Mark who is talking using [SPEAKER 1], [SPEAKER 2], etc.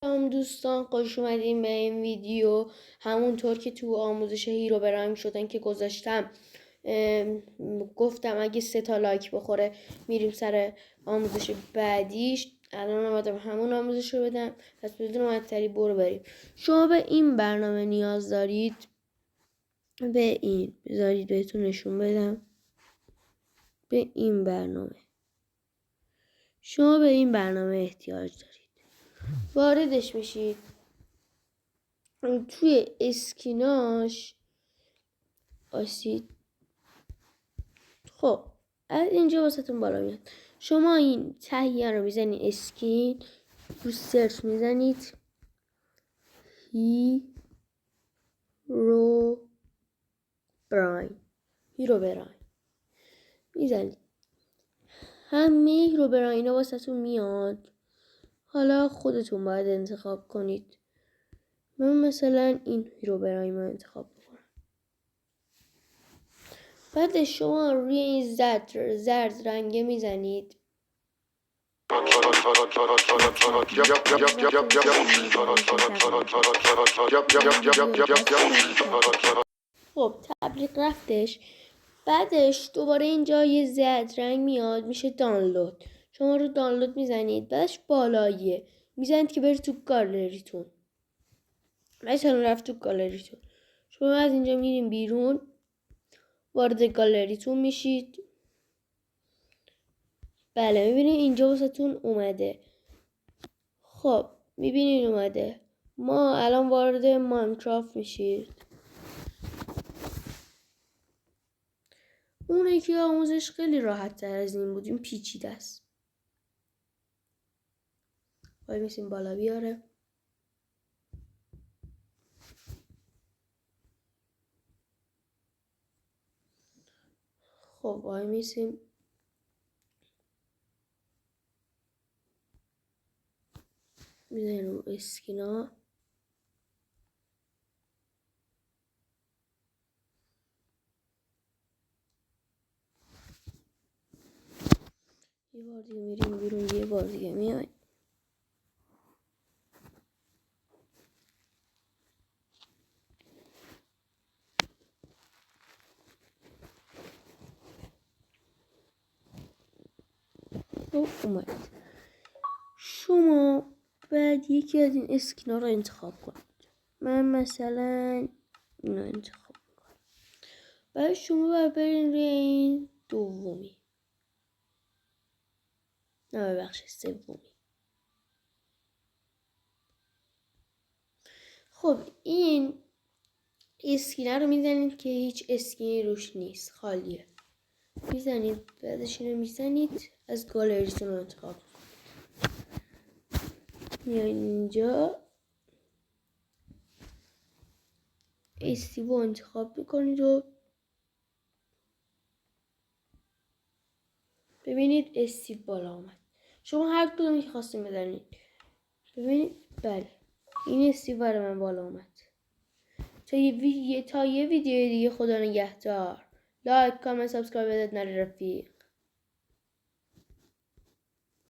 [SPEAKER 1] سلام دوستان، خوش اومدین به این ویدیو. همونطور که تو آموزش هیرو برایم شدن که گذاشتم گفتم اگه 3 لایک بخوره میریم سر آموزش بعدیش. الان اومدم همون آموزش رو بدم، پس بدون معطلی برو بریم. شما به این برنامه نیاز دارید، به این بذارید بهتون نشون بدم. به این برنامه شما به این برنامه احتیاج دارید، واردش میشید. توی اسکیناش آسید. خب از اینجا واسهتون بالا میاد. شما این تهیه رو میزنید اسکین، رو سرچ میزنید هیرو برایم میزنید. همه هیرو برایم ها واسهتون میاد. حالا خودتون باید انتخاب کنید. من مثلا این هیرو برایم رو انتخاب میکنم. بعد شما روی این زرد رنگه میزنید. خب تبلیغ رفتش. بعدش دوباره اینجا یه زرد رنگ میاد، میشه دانلود. شما رو دانلود میزنید، بعدش بالاییه میزنید که بری تو گالریتون. مثلا رفت تو گالریتون، شما از اینجا میرین بیرون، وارد گالریتون میشید. بله میبینید اینجا واسهتون اومده. خب میبینید اومده. ما الان وارد ماینکرافت میشید. اون یکی آموزش خیلی راحت تر از این بود، این پیچیده است. وای میسیم بالا بیاره. خب وای میسیم. میزنیم رو اسکینا. یه بار دیگه میریم بیرون، یه بار دیگه میایم. خب اومد. شما بعد یکی از این اسکینا رو انتخاب کنید. من مثلا اینو انتخاب میکنم. بعد شما باید برین روی این دومی، نه ببخشید سومی. خب این اسکینه رو میزنید که هیچ اسکینی روش نیست، خالیه. میزنید، بعدش اینو میزنید، از گالریتون رو انتخاب میاین اینجا استیو رو انتخاب میکنید و ببینید استیو بالا آمد. شما هر کدومی که خواستین بزنید. ببینید بله این استیو برای من بالا آمد. تا یه ویدیو دیگه، خدا نگهدار. لایک، کامنت، سابسکرایب بدید نره رفیق.